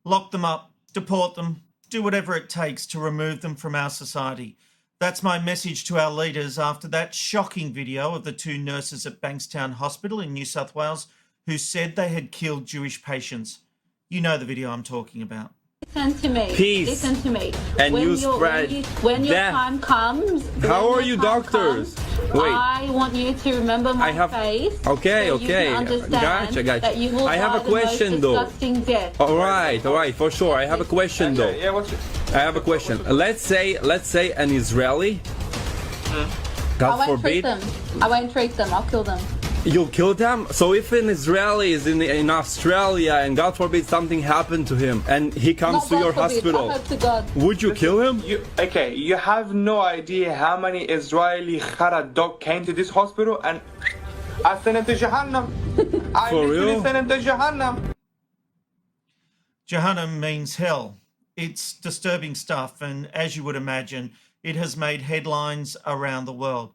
Lock them up, deport them, do whatever it takes to remove them from our society. That's my message to our leaders after that shocking video of the 2 nurses at Bankstown Hospital in New South Wales who said they had killed Jewish patients. You know the video I'm talking about. Listen to me. Peace. Listen to me. And when you spread when your death. time comes. How are you doctors? Wait. I want you to remember my face. Okay, so okay. You can understand Gotcha. that you will I have a die the question most though. disgusting death. All right, for sure. I have a question though. Yeah, what's it? I have a question. Let's say an Israeli. God I won't treat forbid. them. I won't treat them. I'll kill them. You'll kill them? So if an Israeli is in Australia and God forbid something happened to him and he comes Not to God your forbid. hospital, I hope to God. would you kill him? You have no idea how many Israeli Khara dog came to this hospital and I sent him to Jahannam. I For literally real? sent him to Jahannam. Jahannam means hell. It's disturbing stuff, and as you would imagine, it has made headlines around the world.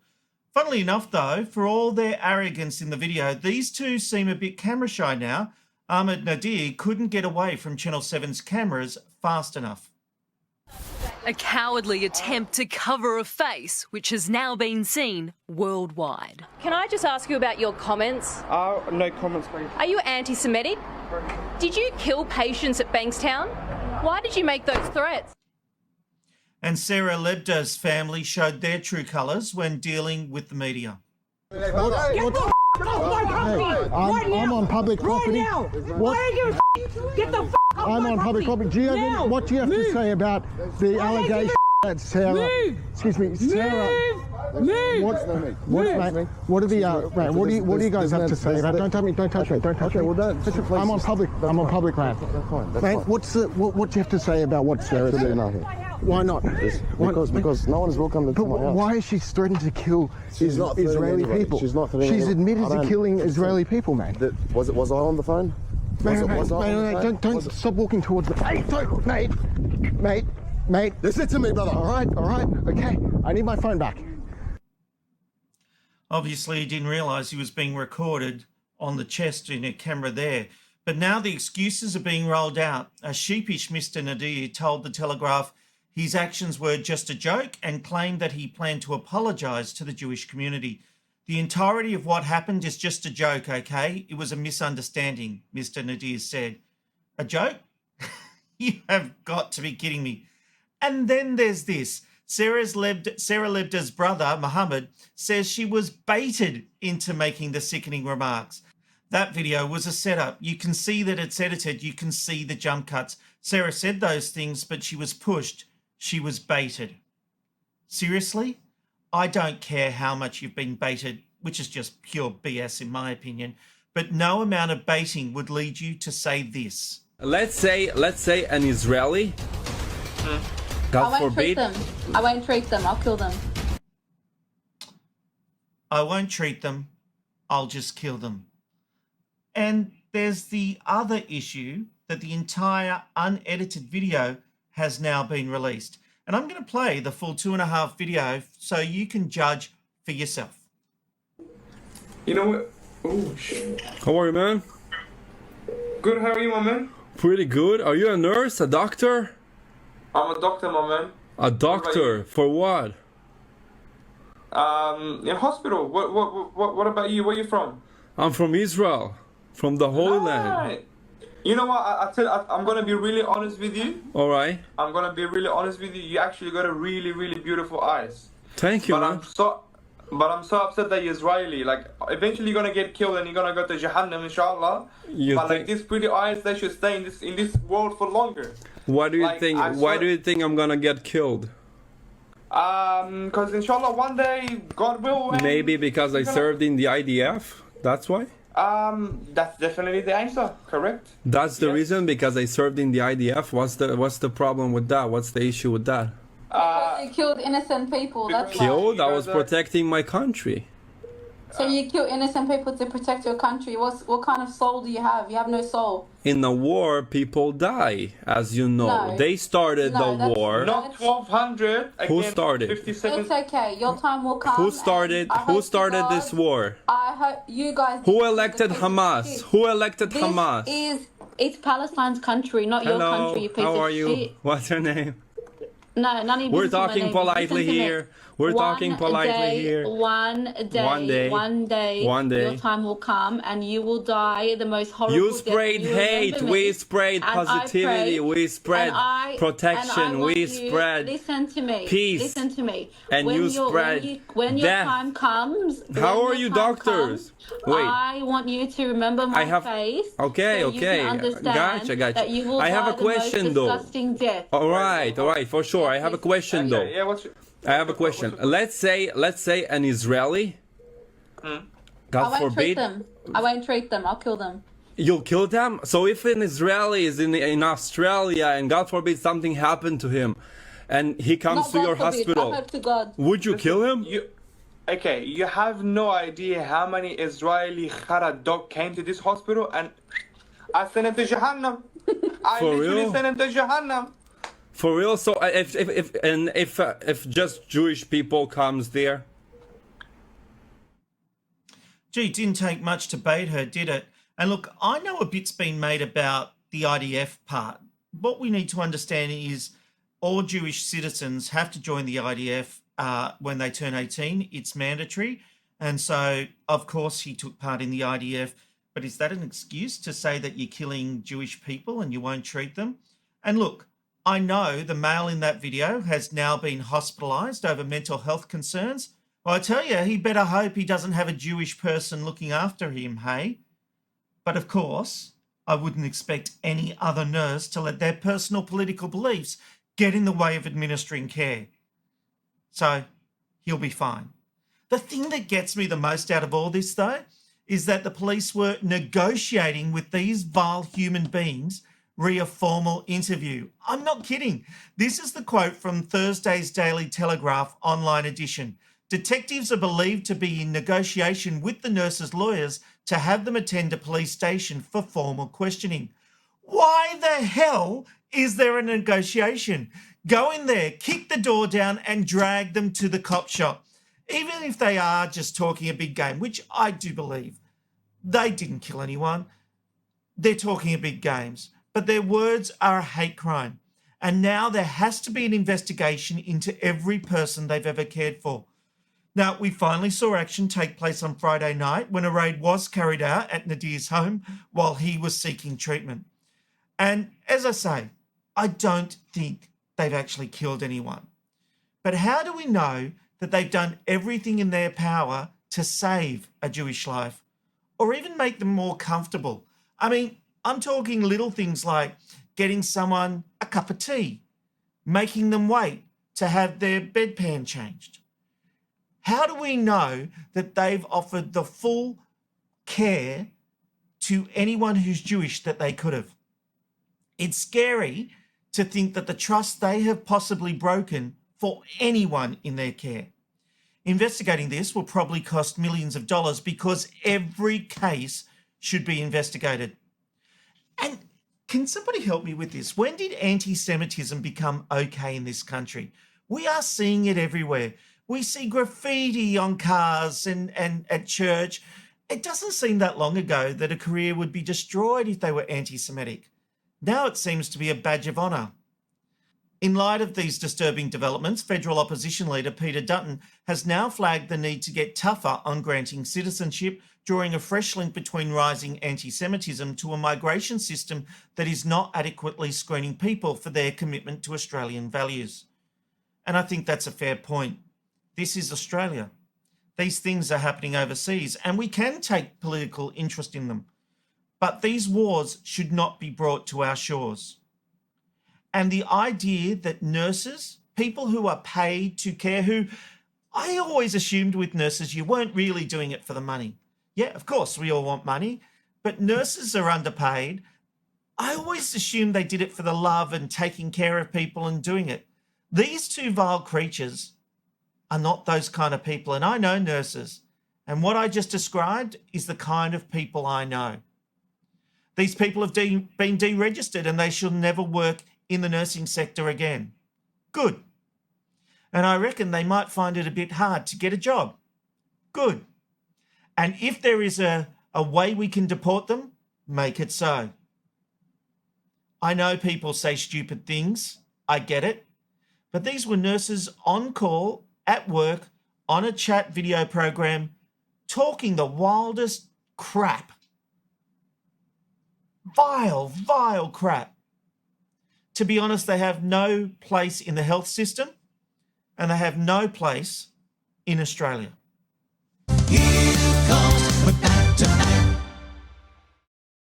Funnily enough, though, for all their arrogance in the video, these 2 seem a bit camera shy now. Ahmed Nadir couldn't get away from Channel 7's cameras fast enough. A cowardly attempt to cover a face which has now been seen worldwide. Can I just ask you about your comments? No comments, please. Are you anti-Semitic? Did you kill patients at Bankstown? Why did you make those threats? And Sarah Lebda's family showed their true colours when dealing with the media. I'm on public property. What? Get the f I'm on public property. Do you have what do you have to say about the allegation that Sarah? Excuse me, Sarah. What are the what do you guys have to say about? Don't touch me. Don't touch me. Don't touch me. Well, don't. I'm on public land. That's fine. That's Mate, fine. what do you have to say about what Sarah said? Why not? Because no one is welcome to my house. Why is she threatening to kill not threatening Israeli anybody. people? She's not threatening She's anyone. admitted to killing Israeli people, man. Was I on the phone? Don't stop walking towards the. Hey, don't, mate. Listen to me, brother. All right, okay. I need my phone back. Obviously, he didn't realise he was being recorded on the chest in a camera there. But now the excuses are being rolled out. A sheepish Mr. Nadir told the Telegraph his actions were just a joke and claimed that he planned to apologise to the Jewish community. The entirety of what happened is just a joke, okay? It was a misunderstanding, Mr. Nadir said. A joke? You have got to be kidding me. And then there's this. Sarah Lebda's brother, Mohammed, says she was baited into making the sickening remarks. That video was a setup. You can see that it's edited. You can see the jump cuts. Sarah said those things, but she was pushed. She was baited. Seriously? I don't care how much you've been baited, which is just pure BS in my opinion, but no amount of baiting would lead you to say this. Let's say an Israeli. God I won't forbid. treat them. I won't treat them. I'll kill them. I won't treat them. I'll just kill them. And there's the other issue that the entire unedited video has now been released. And I'm going to play the full 2.5 video so you can judge for yourself. You know what? Oh, shit. How are you, man? Good, how are you, my man? Pretty good. Are you a nurse, a doctor? I'm a doctor, my man. A doctor for what? In hospital. What about you? Where you from? I'm from Israel, from the Holy Land. Right. You know what? I'm gonna be really honest with you. All right. I'm gonna be really honest with you. You actually got a really, really beautiful eyes. Thank you, But man. I'm so upset that you're Israeli. Like, eventually you're gonna get killed and you're gonna go to Jahannam, inshallah. You But think- like these pretty eyes, they should stay in this world for longer. Why do you like, think? I Why saw- do you think I'm gonna get killed? Because inshallah one day God will. and Maybe because I you're gonna- served in the IDF. That's why. That's definitely the answer. Correct. That's the Yes. reason, because I served in the IDF. What's the problem with that? What's the issue with that? You killed innocent people. That's why. Killed? I you was guys are- protecting my country. So you kill innocent people to protect your country. What kind of soul do you have? You have no soul. In a war, people die, as you know. No. they started No, the that's war. Not 1200. Who again, started? 57. It's okay. Your time will come. Who and started? I Who hope to started God- this war? I hope you guys. Who elected Hamas? Who elected This Hamas? is It's Palestine's country, not your Hello, country, you piece how of are you? shit. What's your name? No, none of your We're business with my talking name. politely Listen to me. here. We're talking politely here. One One day, day. your time will come and you will die the most horrible You death. spread And you hate, remember we me. spread And I positivity, pray, we spread and I protection, want we you, spread listen to me. peace. Listen to me. And you spread when your death. time comes, How are you doctors? Wait. I want you to remember my face. Okay, so okay. You can understand Gotcha. that you will I have die a question the most though. disgusting death. All right, for sure. I have a question though. Yeah, what's I have a question. Let's say an Israeli, God I won't treat forbid, them. I won't treat them. I'll kill them. you'll kill them. So if an Israeli is in Australia and God forbid something happened to him, and he comes Not to God your forbid. hospital, I hope to God. would you kill him? Okay, you have no idea how many Israeli Khara dog came to this hospital and I sent him to Jahannam. I For literally real? sent him to Jahannam. For real? So if just Jewish people comes there, Gee, it didn't take much to bait her, did it? And look, I know a bit's been made about the IDF part. What we need to understand is all Jewish citizens have to join the IDF when they turn 18. It's mandatory. And so, of course, he took part in the IDF. But is that an excuse to say that you're killing Jewish people and you won't treat them? And look, I know the male in that video has now been hospitalised over mental health concerns. Well, I tell you, he better hope he doesn't have a Jewish person looking after him, hey? But of course, I wouldn't expect any other nurse to let their personal political beliefs get in the way of administering care. So, he'll be fine. The thing that gets me the most out of all this, though, is that the police were negotiating with these vile human beings re a formal interview. I'm not kidding. This is the quote from Thursday's Daily Telegraph online edition. Detectives are believed to be in negotiation with the nurses' lawyers to have them attend a police station for formal questioning. Why the hell is there a negotiation? Go in there, kick the door down and drag them to the cop shop. Even if they are just talking a big game, which I do believe. They didn't kill anyone. They're talking a big games. But their words are a hate crime. And now there has to be an investigation into every person they've ever cared for. Now, we finally saw action take place on Friday night when a raid was carried out at Nadir's home while he was seeking treatment. And as I say, I don't think they've actually killed anyone. But how do we know that they've done everything in their power to save a Jewish life or even make them more comfortable? I mean, I'm talking little things like getting someone a cup of tea, making them wait to have their bedpan changed. How do we know that they've offered the full care to anyone who's Jewish that they could have? It's scary to think that the trust they have possibly broken for anyone in their care. Investigating this will probably cost millions of dollars because every case should be investigated. And can somebody help me with this? When did anti-Semitism become okay in this country? We are seeing it everywhere. We see graffiti on cars and at church. It doesn't seem that long ago that a career would be destroyed if they were anti-Semitic. Now it seems to be a badge of honour. In light of these disturbing developments, federal opposition leader Peter Dutton has now flagged the need to get tougher on granting citizenship, drawing a fresh link between rising anti-Semitism to a migration system that is not adequately screening people for their commitment to Australian values. And I think that's a fair point. This is Australia. These things are happening overseas, and we can take political interest in them. But these wars should not be brought to our shores. And the idea that nurses, people who are paid to care, who I always assumed with nurses, you weren't really doing it for the money. Yeah, of course, we all want money, but nurses are underpaid. I always assumed they did it for the love and taking care of people and doing it. These two vile creatures are not those kind of people, and I know nurses. And what I just described is the kind of people I know. These people have been deregistered and they should never work in the nursing sector again. Good. And I reckon they might find it a bit hard to get a job. Good. And if there is a way we can deport them, make it so. I know people say stupid things. I get it. But these were nurses on call, at work, on a chat video program, talking the wildest crap. Vile, vile crap. To be honest, they have no place in the health system and they have no place in Australia.